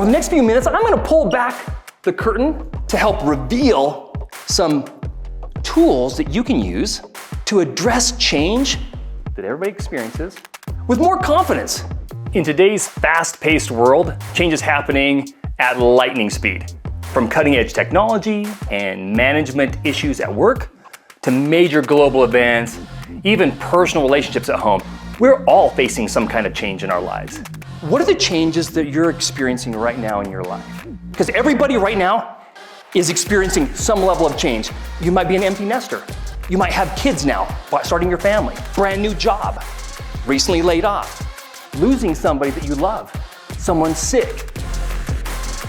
Over the next few minutes, I'm gonna pull back the curtain to help reveal some tools that you can use to address change that everybody experiences with more confidence. In today's fast-paced world, change is happening at lightning speed. From cutting-edge technology and management issues at work to major global events, even personal relationships at home, we're all facing some kind of change in our lives. What are the changes that you're experiencing right now in your life? Because everybody right now is experiencing some level of change. You might be an empty nester. You might have kids now, starting your family, brand new job, recently laid off, losing somebody that you love, someone sick.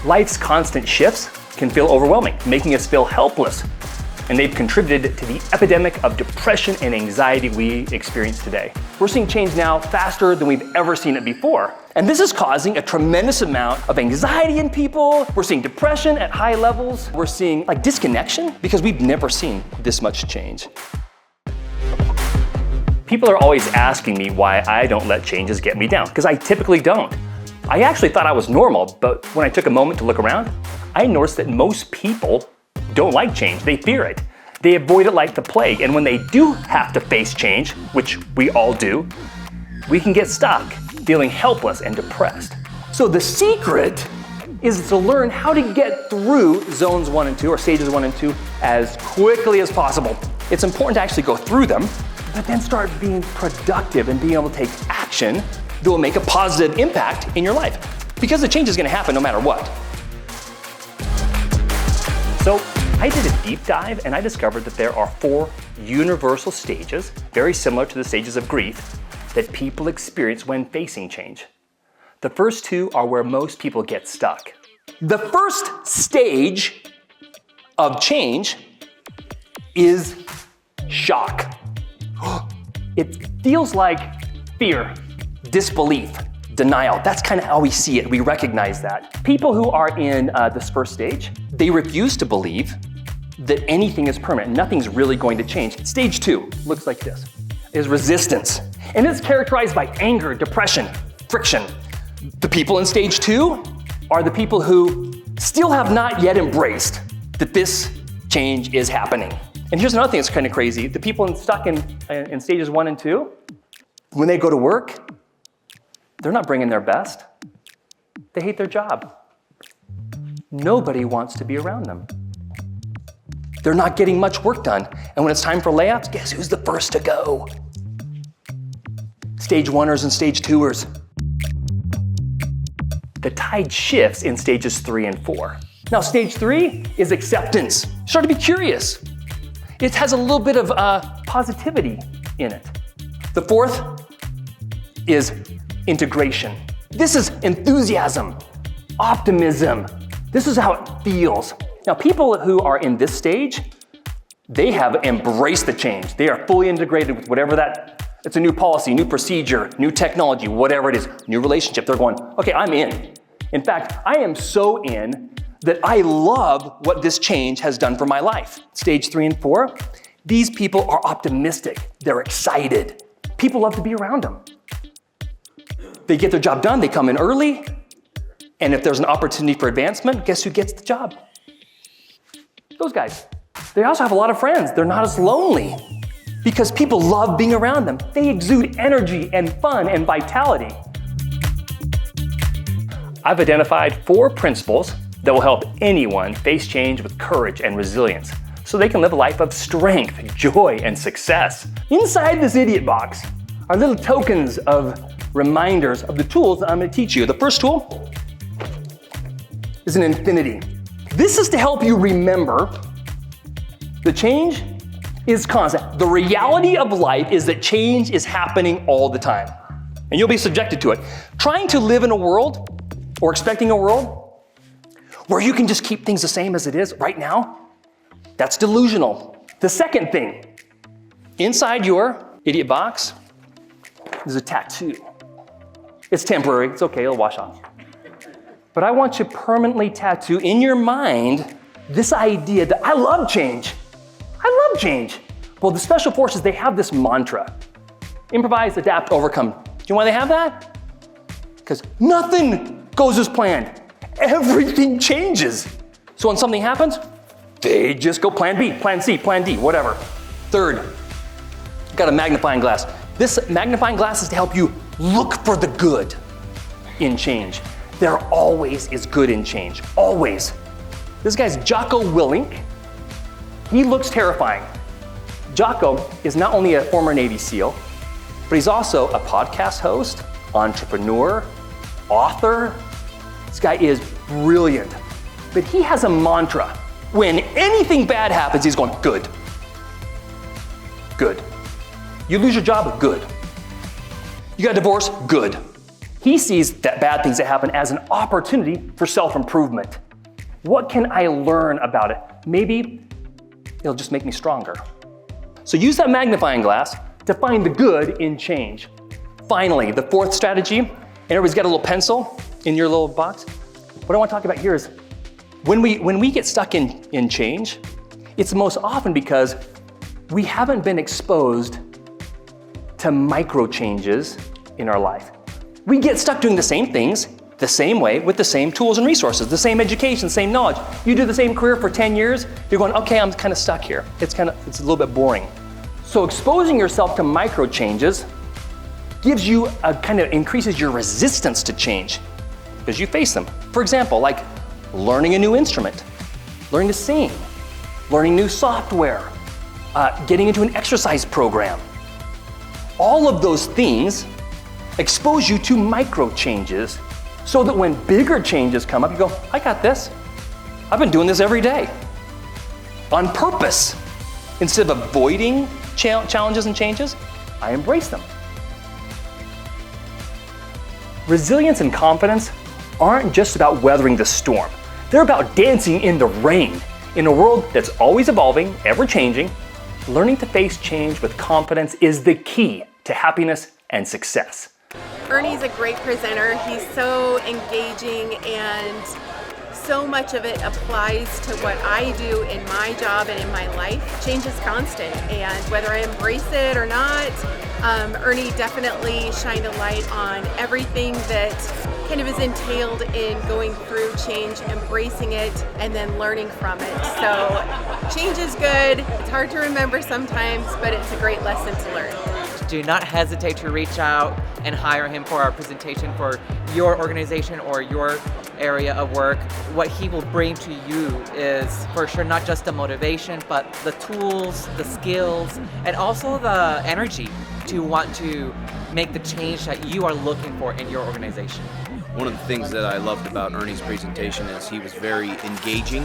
Life's constant shifts can feel overwhelming, making us feel helpless, and they've contributed to the epidemic of depression and anxiety we experience today. We're seeing change now faster than we've ever seen it before. And this is causing a tremendous amount of anxiety in people. We're seeing depression at high levels. We're seeing disconnection because we've never seen this much change. People are always asking me why I don't let changes get me down, because I typically don't. I actually thought I was normal, but when I took a moment to look around, I noticed that most people don't like change. They fear it. They avoid it like the plague. And when they do have to face change, which we all do, we can get stuck, feeling helpless and depressed. So the secret is to learn how to get through zones 1 and 2, or stages 1 and 2, as quickly as possible. It's important to actually go through them, but then start being productive and being able to take action that will make a positive impact in your life. Because the change is going to happen no matter what. So I did a deep dive and I discovered that there are 4 universal stages, very similar to the stages of grief, that people experience when facing change. The first 2 are where most people get stuck. The first stage of change is shock. It feels like fear, disbelief, denial. That's kind of how we see it. We recognize that. People who are in this first stage, they refuse to believe that anything is permanent. Nothing's really going to change. Stage 2 looks like this, is resistance. And it's characterized by anger, depression, friction. The people in stage 2 are the people who still have not yet embraced that this change is happening. And here's another thing that's kind of crazy. The people stuck in stages 1 and 2, when they go to work, they're not bringing their best. They hate their job. Nobody wants to be around them. They're not getting much work done. And when it's time for layoffs, guess who's the first to go? Stage 1ers and stage 2ers. The tide shifts in stages 3 and 4. Now, stage 3 is acceptance. Start to be curious. It has a little bit of positivity in it. The 4th is integration. This is enthusiasm, optimism. This is how it feels. Now, people who are in this stage, they have embraced the change. They are fully integrated with whatever it's a new policy, new procedure, new technology, whatever it is, new relationship. They're going, okay, I'm in. In fact, I am so in that I love what this change has done for my life. Stage 3 and 4, these people are optimistic. They're excited. People love to be around them. They get their job done, they come in early, and if there's an opportunity for advancement, guess who gets the job? Those guys. They also have a lot of friends. They're not as lonely because people love being around them. They exude energy and fun and vitality. I've identified 4 principles that will help anyone face change with courage and resilience so they can live a life of strength, joy, and success. Inside this idiot box are little tokens of reminders of the tools that I'm going to teach you. The first tool is an infinity. This is to help you remember the change is constant. The reality of life is that change is happening all the time, and you'll be subjected to it. Trying to live in a world or expecting a world where you can just keep things the same as it is right now, that's delusional. The second thing, inside your idiot box, there's a tattoo. It's temporary, it's okay, it'll wash off. But I want you to permanently tattoo in your mind this idea that I love change. I love change. Well, the Special Forces, they have this mantra. Improvise, adapt, overcome. Do you know why they have that? Because nothing goes as planned. everything changes. So when something happens, they just go plan B, plan C, plan D, whatever. Third, you've got a magnifying glass. This magnifying glass is to help you look for the good in change. There always is good in change, always. This guy's Jocko Willink. He looks terrifying. Jocko is not only a former Navy SEAL, but he's also a podcast host, entrepreneur, author. This guy is brilliant. But he has a mantra. When anything bad happens, he's going, good. Good. You lose your job, good. You got a divorce, good. He sees that bad things that happen as an opportunity for self-improvement. What can I learn about it? Maybe it'll just make me stronger. So use that magnifying glass to find the good in change. Finally, the fourth strategy, and everybody's got a little pencil in your little box. What I want to talk about here is when we get stuck in change, it's most often because we haven't been exposed to micro changes in our life. We get stuck doing the same things, the same way, with the same tools and resources, the same education, same knowledge. You do the same career for 10 years, you're going, okay, I'm kind of stuck here. It's a little bit boring. So exposing yourself to micro changes gives you increases your resistance to change because you face them. For example, like learning a new instrument, learning to sing, learning new software, getting into an exercise program. All of those things expose you to micro changes so that when bigger changes come up, you go, I got this. I've been doing this every day on purpose. Instead of avoiding challenges and changes, I embrace them. Resilience and confidence aren't just about weathering the storm. They're about dancing in the rain. In a world that's always evolving, ever changing, learning to face change with confidence is the key to happiness and success. Ernie's a great presenter. He's so engaging and so much of it applies to what I do in my job and in my life. Change is constant, and whether I embrace it or not, Ernie definitely shined a light on everything that kind of is entailed in going through change, embracing it, and then learning from it. So change is good. It's hard to remember sometimes, but it's a great lesson to learn. Do not hesitate to reach out and hire him for our presentation for your organization or your area of work. What he will bring to you is for sure not just the motivation, but the tools, the skills, and also the energy to want to make the change that you are looking for in your organization. One of the things that I loved about Ernie's presentation is he was very engaging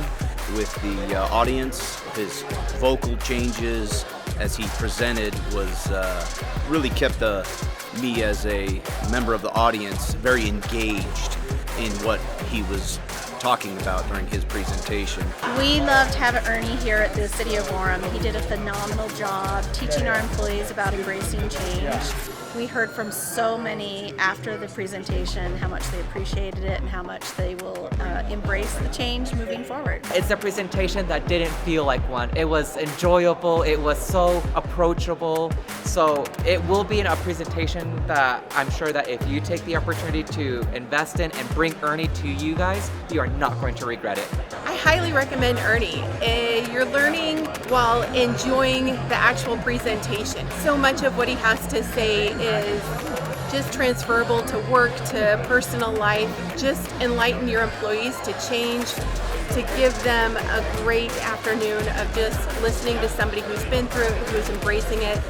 with the audience. His vocal changes as he presented was really kept me as a member of the audience very engaged in what he was talking about during his presentation. We loved having Ernie here at the City of Orem. He did a phenomenal job teaching our employees about embracing change. We heard from so many after the presentation how much they appreciated it and how much they will embrace the change moving forward. It's a presentation that didn't feel like one. It was enjoyable, it was so approachable. So it will be a presentation that I'm sure that if you take the opportunity to invest in and bring Ernie to you guys, you are not going to regret it. I highly recommend Ernie. You're learning while enjoying the actual presentation. So much of what he has to say is just transferable to work, to personal life. Just enlighten your employees to change, to give them a great afternoon of just listening to somebody who's been through it, who's embracing it,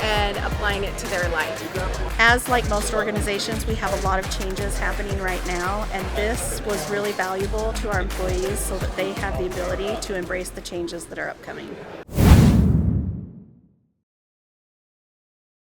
and applying it to their life. As like most organizations, we have a lot of changes happening right now, and this was really valuable to our employees so that they have the ability to embrace the changes that are upcoming.